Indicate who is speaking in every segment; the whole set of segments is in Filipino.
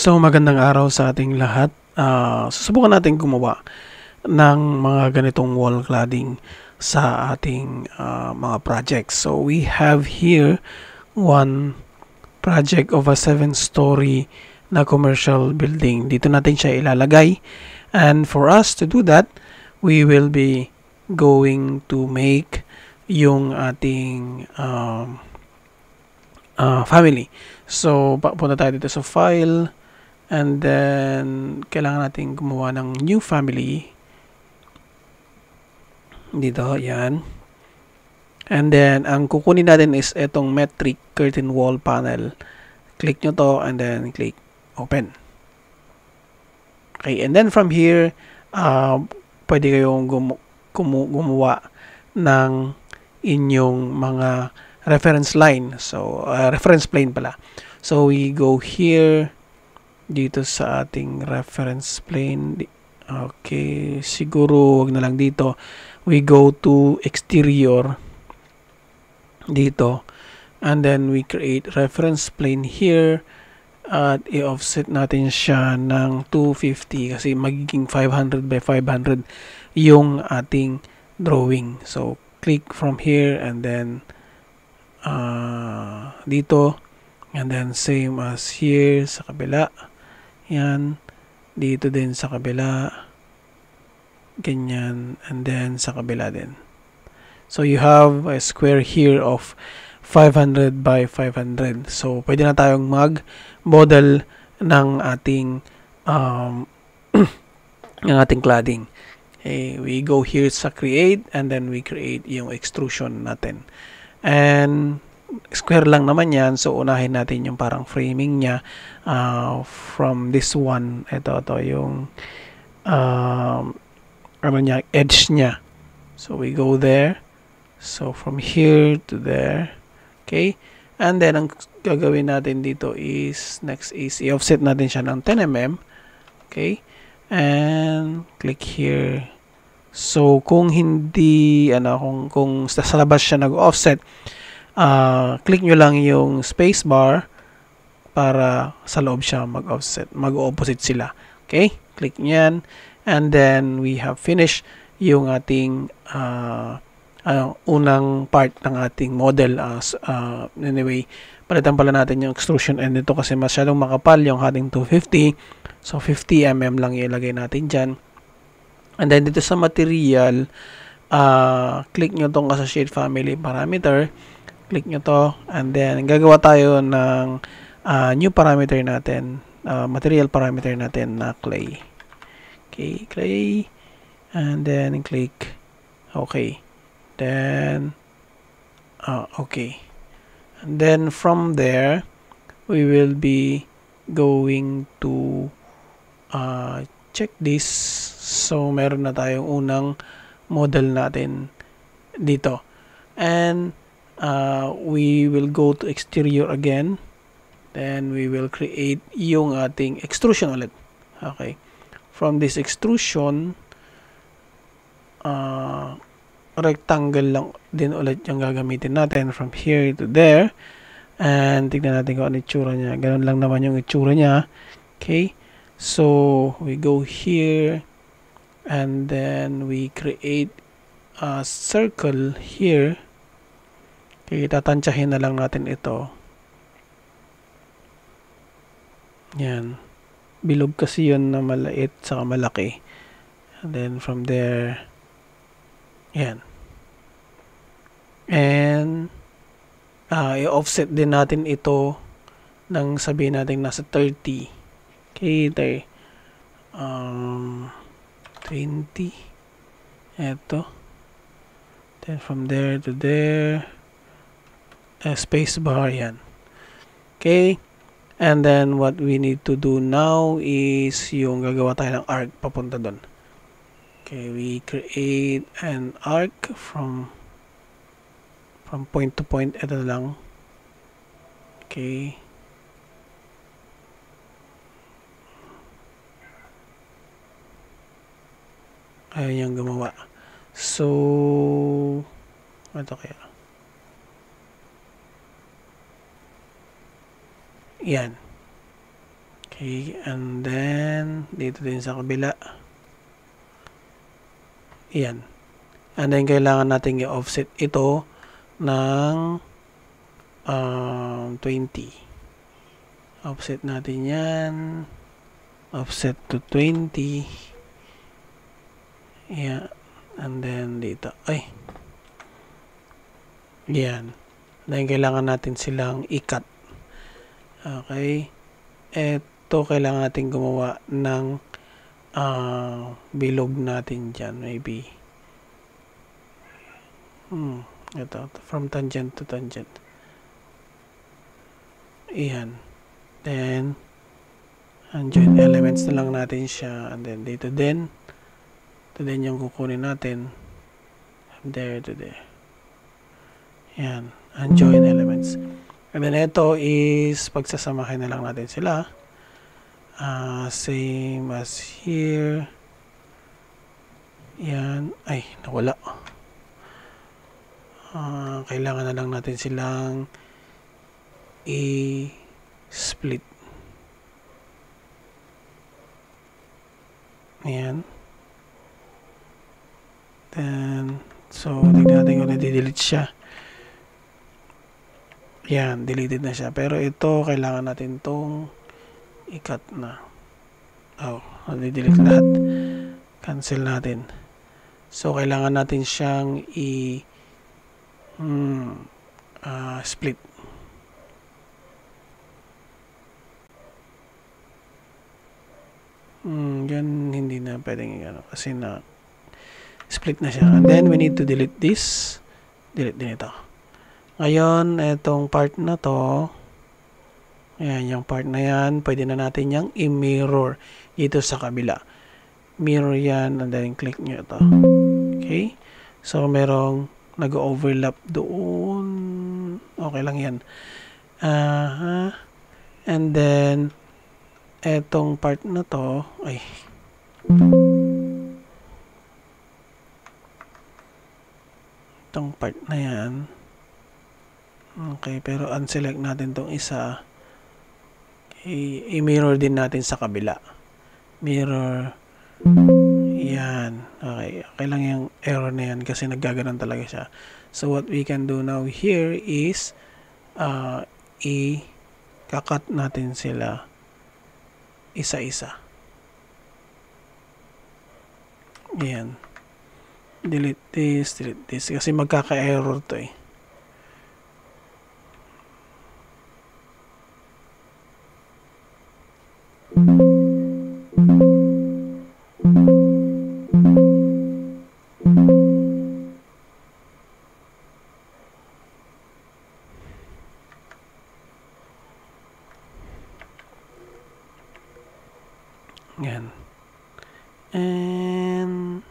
Speaker 1: So, magandang araw sa ating lahat. Susubukan natin gumawa ng mga ganitong wall cladding sa ating mga projects. So, we have here one project of a 7-story na commercial building. Dito natin siya ilalagay. And for us to do that, we will be going to make yung ating family. So, punta tayo dito sa file. And then, kailangan natin gumawa ng new family. Dito, yan. And then, ang kukunin natin is itong metric curtain wall panel. Click nyo to and then click open. Okay, and then from here, pwede kayong gumawa ng inyong mga reference line. So, reference plane pala. So, we go here dito sa ating reference plane. Okay, siguro wag na lang dito. We go to exterior dito, and then we create reference plane here at i-offset natin siya ng 250 kasi magiging 500 by 500 yung ating drawing. So click from here and then dito, and then same as here sa kabila. Yan, dito din sa kabila, ganyan, and then sa kabila din. So you have a square here of 500 by 500. So pwede na tayong mag-model ng ating ng ating cladding. Okay, we go here sa create and then we create yung extrusion natin. And square lang naman yan, so unahin natin yung parang framing niya from this one. Ito yung niya, edge niya. So we go there. So from here to there. Okay, and then ang gagawin natin dito is next is i-offset natin siya ng 10 mm. Okay, and click here. So kung hindi kung sa labas siya nag-offset, click nyo lang yung space bar para sa loob siya mag-offset, mag-opposite sila. Okay, click nyan, and then we have finished yung ating unang part ng ating model. Anyway, palitan pala natin yung extrusion end nito kasi masyadong makapal yung ating 250. So 50 mm lang ilagay natin dyan. And then dito sa material, click nyo tong associate family parameter. Click nyo to, and then gagawa tayo ng new parameter natin, material parameter natin na clay. Okay, clay, and then click okay. Then okay, and then from there we will be going to check this. So meron na tayong unang model natin dito, and we will go to exterior again, then we will create yung ating extrusion ulit. Okay, from this extrusion, rectangle lang din ulit yung gagamitin natin from here to there, and tignan natin kung ano itsura niya. Ganun lang naman yung itsura niya. Okay, so we go here and then we create a circle here. Okay, tatantsahin na lang natin ito. Yan, bilog kasi yun na maliit saka malaki, and then from there, yan, and i-offset din natin ito ng sabihin natin nasa 30. Okay, 20 eto, then from there to there, space bar, yan. Okay, and then what we need to do now is yung gagawa tayo ng arc papunta doon. Okay, we create an arc from point to point. Ito lang. Okay, ayun yung gumawa. So ito kaya yan. Okay, and then dito din sa kabila. Yan. And then kailangan natin i-offset ito ng 20. Offset natin yan. Offset to 20. Yeah. And then dito. Ay. Yan. Then kailangan natin silang i-cut. Okay. Ito kailangan natin gumawa ng bilog natin dyan. Maybe. Ito. From tangent to tangent. Iyan. Then, join elements na lang natin siya. And then, dito din. Ito din yung kukunin natin. From there to there. Yan. Join elements. And then, ito is pagsasamahin na lang natin sila. Same as here. Yan. Ay, nawala. Kailangan na lang natin silang i-split. Ayan. Then, so, tignan natin kung na-delete siya. Ayan, deleted na siya. Pero ito, kailangan natin itong i-cut na. Na-delete lahat. Cancel natin. So, kailangan natin siyang split. Yan hindi na pwedeng kasi na split na siya. And then we need to delete this. Delete din ito. Ngayon, itong part na to, ayan, yung part na yan, pwede na natin yung i-mirror dito sa kabila. Mirror yan, and then click nyo ito. Okay? So, merong nag-overlap doon. Okay lang yan. And then, etong part na to, ay, itong part na yan, okay, pero unselect natin tong isa. Okay, i-mirror din natin sa kabila. Mirror, yan. Okay, okay lang yung error na yan kasi naggaganon talaga siya. So, what we can do now here is, i-cut natin sila isa-isa. Ayan. Delete this. Kasi magkaka-error to eh. Yan. And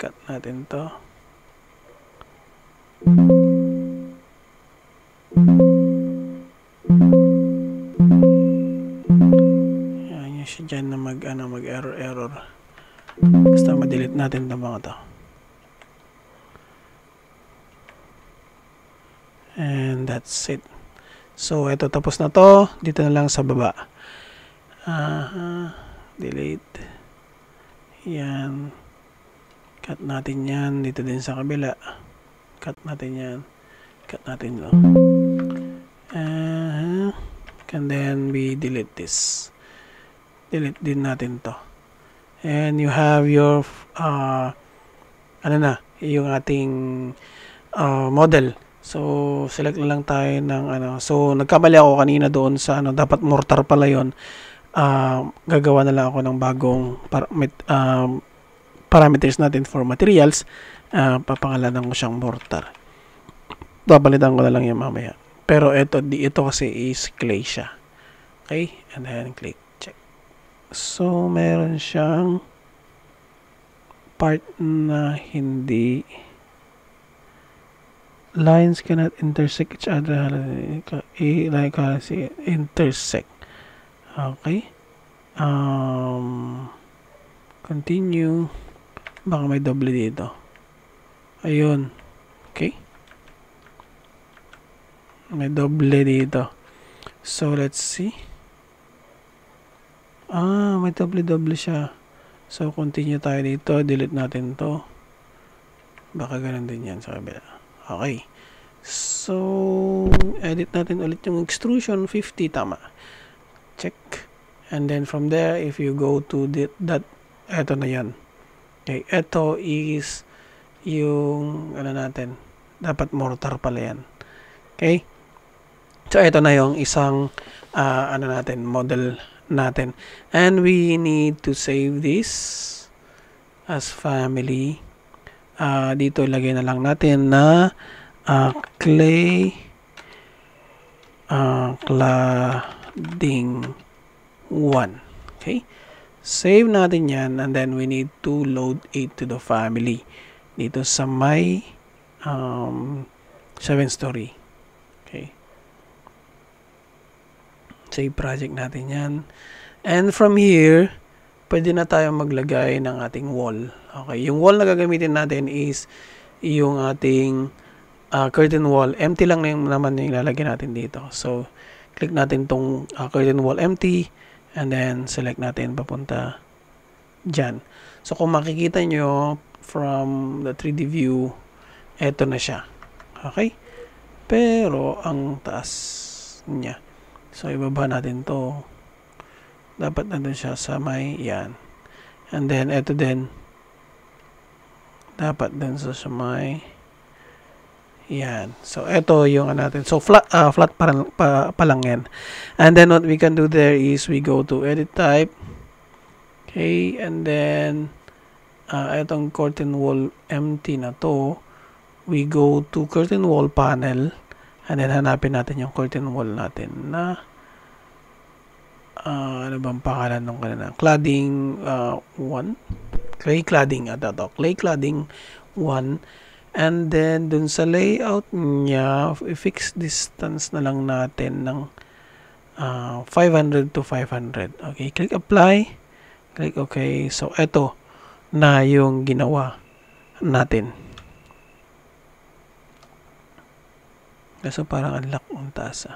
Speaker 1: cut natin to. Yan yung siya dyan na mag-error. Basta ma-delete natin itong mga to. And that's it. So, ito tapos na to. Dito na lang sa baba. Delete. Yan. Cut natin yan. Dito din sa kabila. Cut natin yan. Cut natin lang. And then we delete this. Delete din natin to. And you have your yung ating model. So, select na lang tayo ng So, nagkamali ako kanina doon sa dapat mortar pala yon. Gagawa na lang ako ng bagong parameters natin for materials. Papangalanan ko siyang mortar. Babalitan ko na lang yan mamaya. Pero ito kasi is clay siya. Okay? And then click check. So, meron siyang part na hindi lines cannot intersect each other. Intersect. Okay. Continue. Baka may doble dito. Ayun. Okay. May doble dito. So, let's see. May double siya. So, continue tayo dito. Delete natin to. Baka ganun din yan sa kabila. Okay. So, edit natin ulit yung extrusion. 50, tama. Check. And then from there, if you go to that, eto na yan. Okay, eto is yung, natin, dapat mortar pala yan. Okay. So, eto na yung isang, natin, model natin. And we need to save this as family. Dito ilagay na lang natin na clay cladding 1. Okay? Save natin yan, and then we need to load it to the family. Dito sa my 7-story. Okay. Save project natin yan. And from here, pwede na tayo maglagay ng ating wall. Okay, yung wall na gagamitin natin is yung ating curtain wall. Empty lang naman yung ilalagay natin dito. So, click natin tong curtain wall empty, and then select natin papunta dyan. So, kung makikita nyo from the 3D view, eto na siya. Okay? Pero, ang taas niya. So, ibaba natin to. Dapat nandun siya sa may yan. And then, eto din. Dapat din sa may yan. So, eto yung natin. So, flat pa lang yan. And then, what we can do there is we go to edit type. Okay. And then, etong curtain wall empty na to. We go to curtain wall panel. And then, hanapin natin yung curtain wall natin na ano bang pangalan nung kanina? Cladding 1. Clay cladding Clay cladding 1. And then, dun sa layout niya, i-fix distance na lang natin ng 500 to 500. Okay, click apply. Click okay. So, eto na yung ginawa natin. Kaso parang unlock ang taas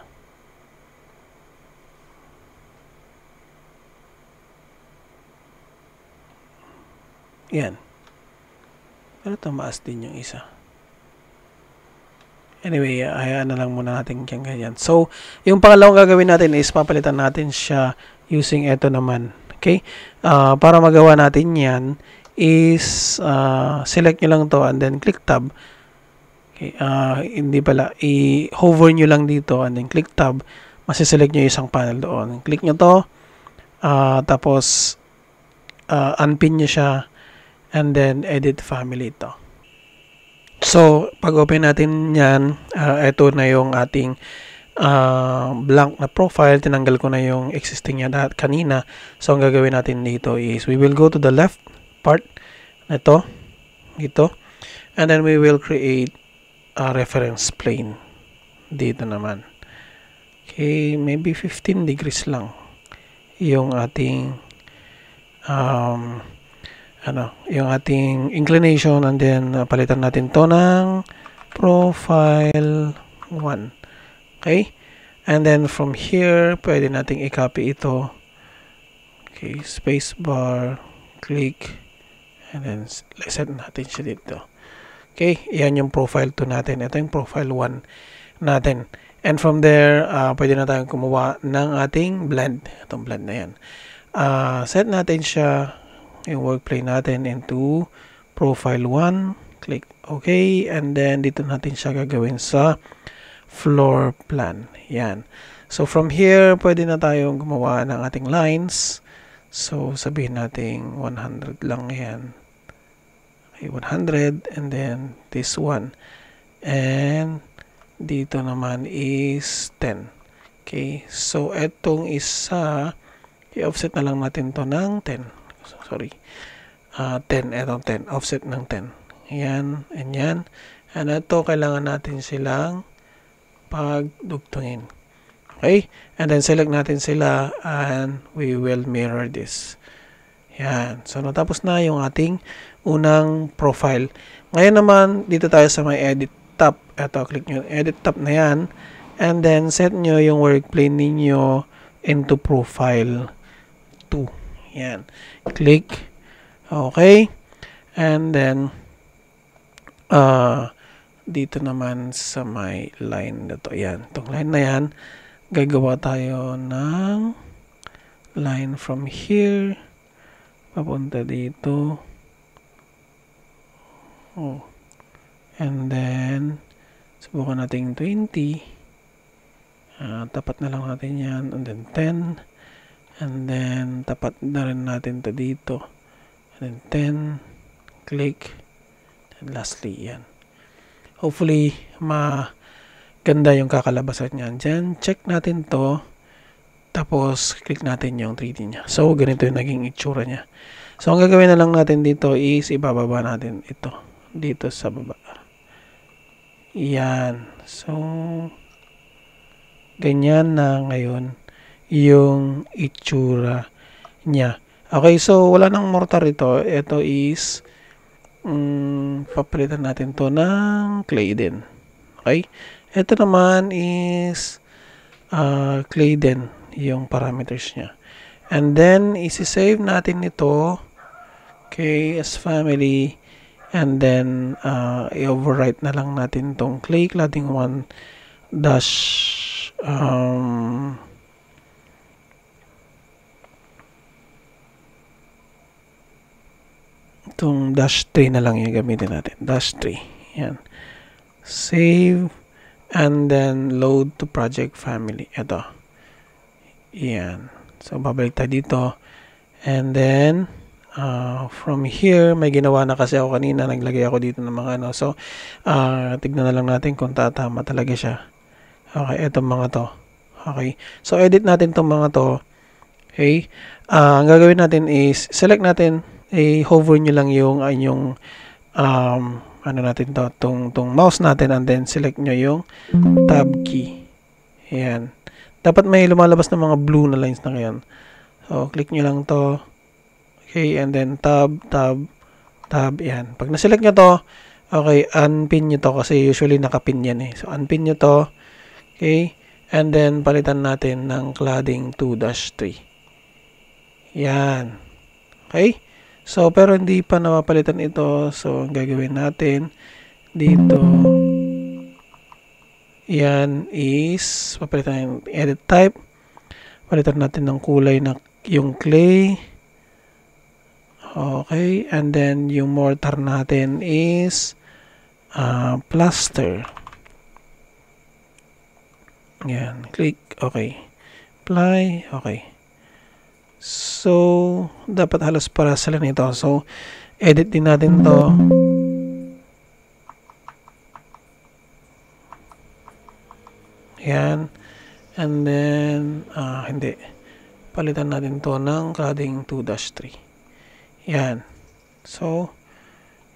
Speaker 1: Yan. Pero tumaas din yung isa. Anyway, hayaan na lang muna natin yung ganyan. So, yung pangalawang gagawin natin is papalitan natin siya using eto naman. Okay? Para magawa natin yan is select nyo lang to and then click tab. Okay, hindi pala. I-hover nyo lang dito and then click tab. Masiselect nyo yung isang panel doon. Click nyo to. Tapos, unpin nyo siya. And then, edit family ito. So, pag open natin yan, ito na yung ating blank na profile. Tinanggal ko na yung existing niya kanina. So, ang gagawin natin dito is, we will go to the left part. Ito. Dito. And then, we will create a reference plane. Dito naman. Okay, maybe 15 degrees lang. Yung ating yung ating inclination, and then palitan natin to ng profile 1. Okay? And then from here, pwede nating i-copy ito. Okay, space bar, click, and then set natin siya dito. Okay, yan yung profile 2 natin. Ito yung profile 1 natin. And from there, pwede na tayong kumuha ng ating blend. Itong blend na yan. Set natin siya, yung work plane natin, into profile 1. Click OK. And then, dito natin siya gagawin sa floor plan. Yan. So, from here, pwede na tayong gumawa ng ating lines. So, sabihin natin 100 lang yan. Okay, 100. And then, this one. And, dito naman is 10. Okay. So, etong isa, i-offset na lang natin to ng 10. Sorry. 10. Etong 10. Offset ng 10. Ayan. And yan. And ito, kailangan natin silang pagdugtungin. Okay? And then, select natin sila and we will mirror this. Yan. So, natapos na yung ating unang profile. Ngayon naman, dito tayo sa may edit tab. Ito, click nyo. Edit tab na yan. And then, set nyo yung work plane ninyo into profile 2. Yan. Click. Okay. And then, dito naman sa may line na to. Yan. Itong line na yan, gagawa tayo ng line from here papunta dito. Oh. And then, subukan natin 20. Tapat na lang natin yan. And then 10. And then, tapat na rin natin to dito. And then 10. Click. And lastly, yan. Hopefully, maganda yung kakalabasan niyan. Diyan, check natin to. Tapos, click natin yung 3D niya. So, ganito yung naging itsura niya. So, ang gagawin na lang natin dito is ibababa natin ito. Dito sa baba. Yan. So, ganyan na ngayon yung itsura niya. Okay, so wala nang mortar ito. Ito is papalitan natin to ng clay din. Okay? Ito naman is clay din yung parameters niya. And then, isi-save natin ito. Okay, as family. And then, i-overwrite na lang natin tong clay cladding 1 dash itong dash 3 na lang yung gamitin natin. Dash 3. Yan. Save. And then, load to project family. Ito. Yan. So, babalik tayo dito. And then, from here, may ginawa na kasi ako kanina. Naglagay ako dito ng mga ano. So, tignan na lang natin kung tatama talaga siya. Okay, etong mga to. Okay. So, edit natin tong mga to. Okay. Ang gagawin natin is, select natin, hover nyo lang yung inyong, ano natin to, tong mouse natin, and then select nyo yung tab key. Ayan. Dapat may lumalabas na mga blue na lines na ngayon. So, click nyo lang to. Okay, and then tab. Yan. Pag na-select nyo to, okay, unpin nyo to kasi usually nakapin yan eh. So, unpin nyo to. Okay, and then palitan natin ng cladding 2-3. Yan. Okay, so pero hindi pa napapalitan ito. So, ang gagawin natin dito, yan is, papalitan yung edit type. Palitan natin ng kulay na yung clay. Okay, and then yung mortar natin is plaster. Yan, click, okay. Apply, okay. So, dapat halos para sila nito. So, edit din natin to. Yan. And then, hindi. Palitan natin to ng cladding 2-3. Yan. So,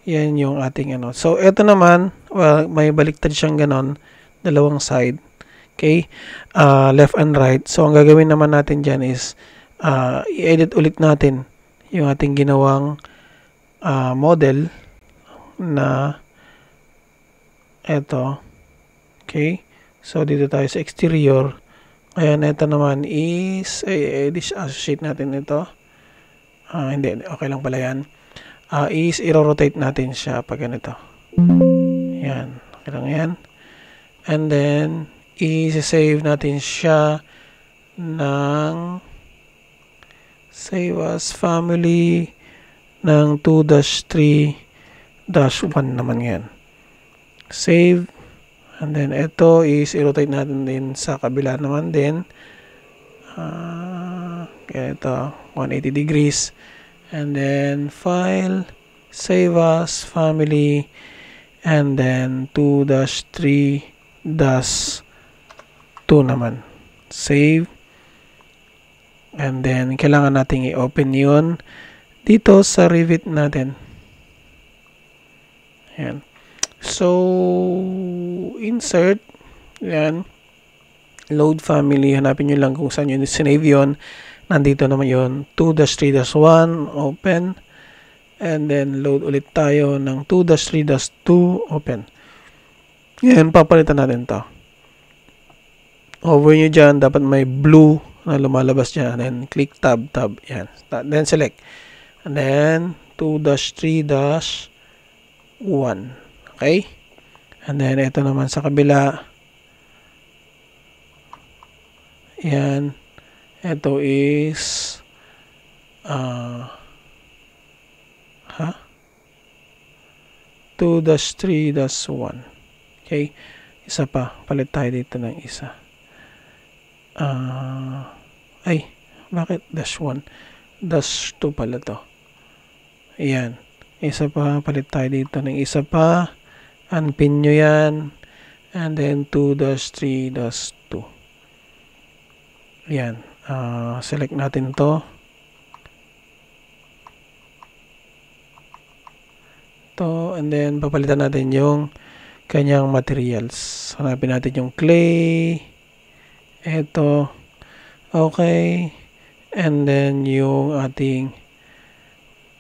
Speaker 1: yan yung ating ano. So, ito naman, well, may baliktad siyang ganon. Dalawang side. Okay? Left and right. So, ang gagawin naman natin dyan is, i-edit ulit natin yung ating ginawang model na ito. Okay? So, dito tayo sa exterior. Ayan, ito naman is, associate natin ito. Hindi, okay lang pala yan. Is, i-rotate natin siya pag ganito. Yan, okay lang yan. And then, i-save natin siya ng save as family ng 2-3-1 naman yan. Save. And then, ito is i-rotate natin din sa kabila naman din. Kaya ito, 180 degrees. And then, file, save as, family, and then 2-3-2 naman. Save. And then, kailangan natin i-open yun dito sa Revit natin. Ayan. So, insert, yan, load family, hanapin nyo lang kung saan yun sinave yun. Nandito naman yun, 2-3-1, open, and then load ulit tayo ng 2-3-2, open. Yan, papalitan natin to. Over nyo dyan, dapat may blue na lumalabas dyan. And then click tab. Yan. Then select. And then 2-3-1. Okay? And then ito naman sa kabila. Yan. Ito is 2-3-1. Okay? Isa pa. Palit tayo dito ng isa. Bakit -1? -2 pala to. Ayan. Isa pa. Palit tayo dito ng isa pa. Unpin nyo yan. And then 2-3-2. Ayan. Select natin to. And then papalitan natin yung kanyang materials. Hanapin natin yung clay. Ito. Okay. And then yung ating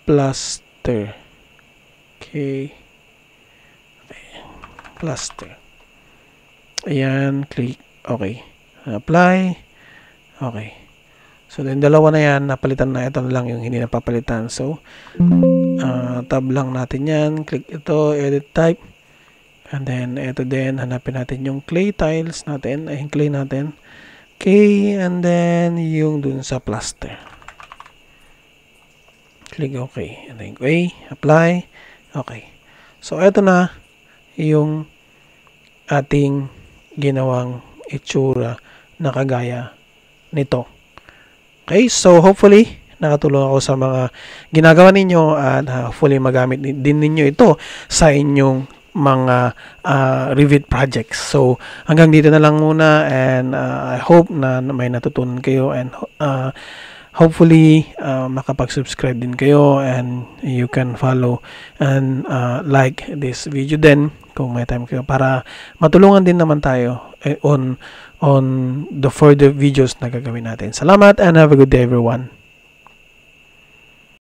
Speaker 1: plaster. Okay. Plaster. Ayan. Click. Okay. Apply. Okay. So, then dalawa na yan. Napalitan na. Ito na lang yung hindi napapalitan. So, tab lang natin yan. Click ito. Edit type. And then, ito din. Hanapin natin yung clay tiles natin. Ay, clay natin. Okay. And then, yung dun sa plaster. Click okay. And then, okay. Apply. Okay. So, ito na yung ating ginawang itsura na kagaya nito. Okay, so hopefully nakatulong ako sa mga ginagawa ninyo at hopefully magamit din ninyo ito sa inyong mga Revit projects. So hanggang dito na lang muna, and I hope na may natutunan kayo, and hopefully makapag-subscribe din kayo, and you can follow and like this video din kung may time kayo, para matulungan din naman tayo on the further videos na gagawin natin. Salamat and have a good day everyone.